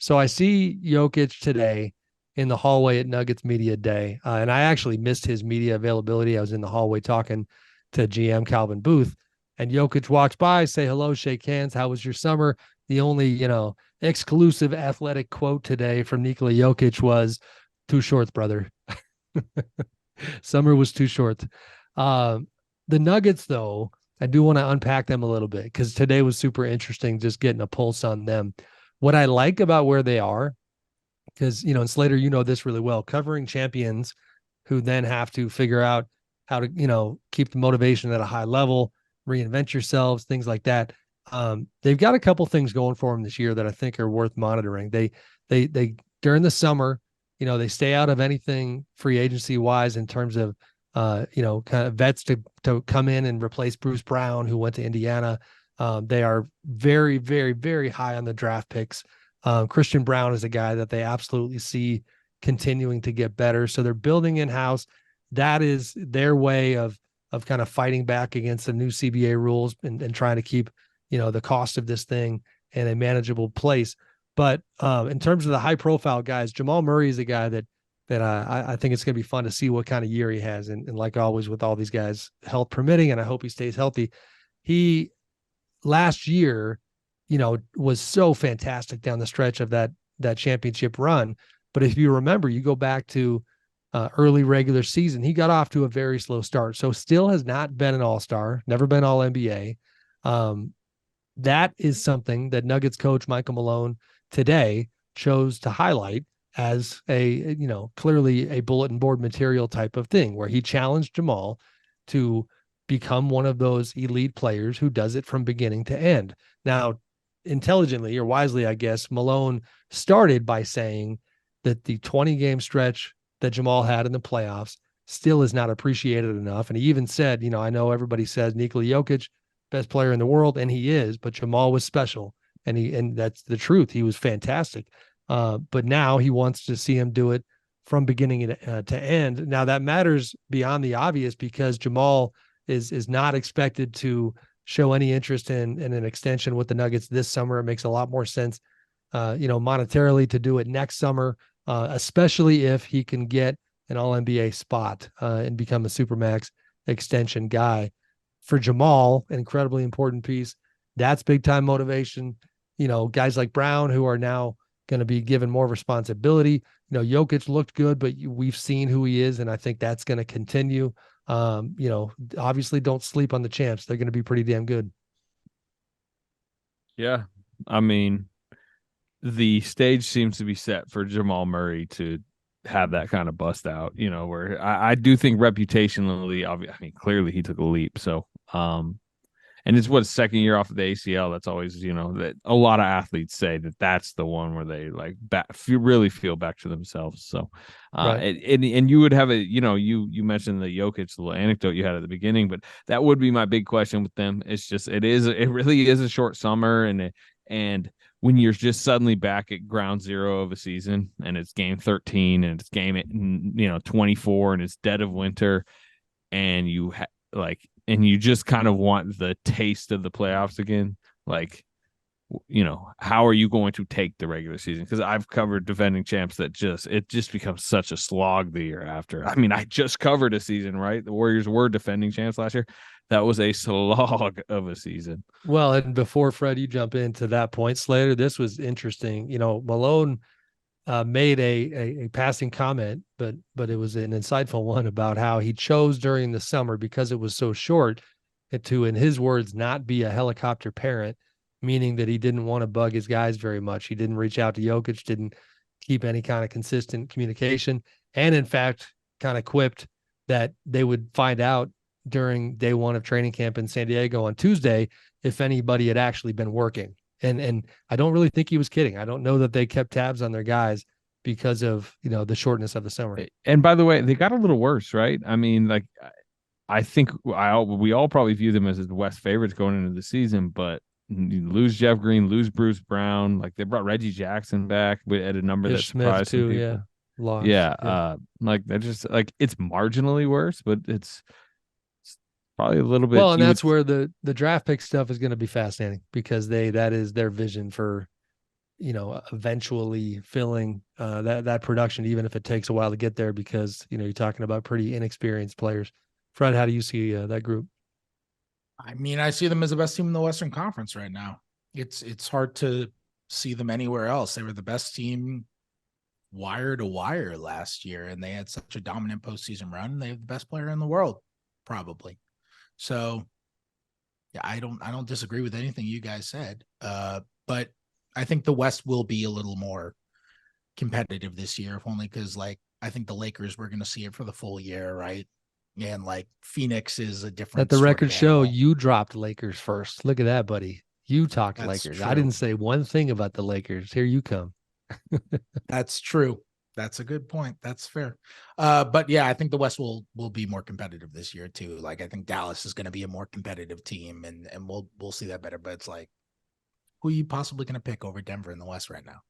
So I see Jokic today in the hallway at Nuggets Media Day. And I actually missed his media availability. I was in the hallway talking to GM Calvin Booth, and Jokic walks by, say hello, shake hands. How was your summer? The only, exclusive athletic quote today from Nikola Jokic was, too short, brother. Summer was too short. Uh, the Nuggets, though, I do want to unpack them a little bit because today was super interesting, just getting a pulse on them. What I like about where they are, because, and Slater, this really well, covering champions who then have to figure out how to, keep the motivation at a high level, reinvent yourselves, things like that. They've got a couple things going for them this year that I think are worth monitoring. They during the summer, they stay out of anything free agency wise in terms of, kind of vets to come in and replace Bruce Brown, who went to Indiana. They are very, very, very high on the draft picks. Christian Brown is a guy that they absolutely see continuing to get better. So they're building in-house. That is their way of kind of fighting back against the new CBA rules and trying to keep, the cost of this thing in a manageable place. But in terms of the high-profile guys, Jamal Murray is a guy that I think it's going to be fun to see what kind of year he has. And like always with all these guys, health permitting, and I hope he stays healthy. He last year, was so fantastic down the stretch of that championship run. But if you remember, you go back to early regular season, he got off to a very slow start. So still has not been an all-star, never been all NBA. That is something that Nuggets coach Michael Malone today chose to highlight as a, clearly a bulletin board material type of thing, where he challenged Jamal to become one of those elite players who does it from beginning to end. Now, intelligently or wisely, I guess, Malone started by saying that the 20-game stretch that Jamal had in the playoffs still is not appreciated enough. And he even said, I know everybody says Nikola Jokic, best player in the world, and he is, but Jamal was special. And that's the truth. He was fantastic. But now he wants to see him do it from beginning to end. Now that matters beyond the obvious because Jamal is not expected to show any interest in an extension with the Nuggets this summer. It makes a lot more sense, monetarily to do it next summer, especially if he can get an All-NBA spot and become a Supermax extension guy. For Jamal, an incredibly important piece. That's big-time motivation. Guys like Brown who are now going to be given more responsibility. Jokic looked good, but we've seen who he is, and I think that's going to continue. Obviously don't sleep on the champs. They're going to be pretty damn good. Yeah. I mean, the stage seems to be set for Jamal Murray to have that kind of bust out, where I do think reputationally, I mean, clearly he took a leap. So, and it's what, second year off of the ACL. That's always, that a lot of athletes say that's the one where they like really feel back to themselves. So, Right. and you would have you mentioned the Jokic little anecdote you had at the beginning, but that would be my big question with them. It's just, it really is a short summer. And when you're just suddenly back at ground zero of a season and it's game 13 and it's game, 24 and it's dead of winter and and you just kind of want the taste of the playoffs again. Like, how are you going to take the regular season? Because I've covered defending champs that it just becomes such a slog the year after. I mean, I just covered a season, right? The Warriors were defending champs last year. That was a slog of a season. Well, and before Fred, you jump into that point, Slater, this was interesting. Malone made a passing comment, but it was an insightful one about how he chose during the summer because it was so short to, in his words, not be a helicopter parent, meaning that he didn't want to bug his guys very much. He didn't reach out to Jokic, didn't keep any kind of consistent communication, and in fact, kind of quipped that they would find out during day one of training camp in San Diego on Tuesday if anybody had actually been working. And I don't really think he was kidding. I don't know that they kept tabs on their guys because of, the shortness of the summer. And by the way, they got a little worse, right? I mean, like, I think we all probably view them as the West favorites going into the season, but you lose Jeff Green, lose Bruce Brown. Like, they brought Reggie Jackson back at a number that surprised some people. Yeah. Lost. Yeah. Like, they're just like, it's marginally worse, but it's probably a little bit. Well, and that's where the draft pick stuff is going to be fascinating because that is their vision for eventually filling that production, even if it takes a while to get there, because you're talking about pretty inexperienced players. Fred, how do you see that group? I mean, I see them as the best team in the Western Conference right now. It's hard to see them anywhere else. They were the best team wire to wire last year, and they had such a dominant postseason run. They have the best player in the world, probably. So, yeah, I don't disagree with anything you guys said. But I think the West will be a little more competitive this year, if only because, like, I think the Lakers were going to see it for the full year, right? And like Phoenix is a Let different the sort record of show animal. you dropped Lakers first. Look at that, buddy. You talked That's Lakers. I true. didn't say one thing about the Lakers. Here you come. That's true. That's a good point. That's fair. But yeah, I think the West will be more competitive this year too. Like I think Dallas is going to be a more competitive team, and we'll see that better. But it's like, who are you possibly going to pick over Denver in the West right now?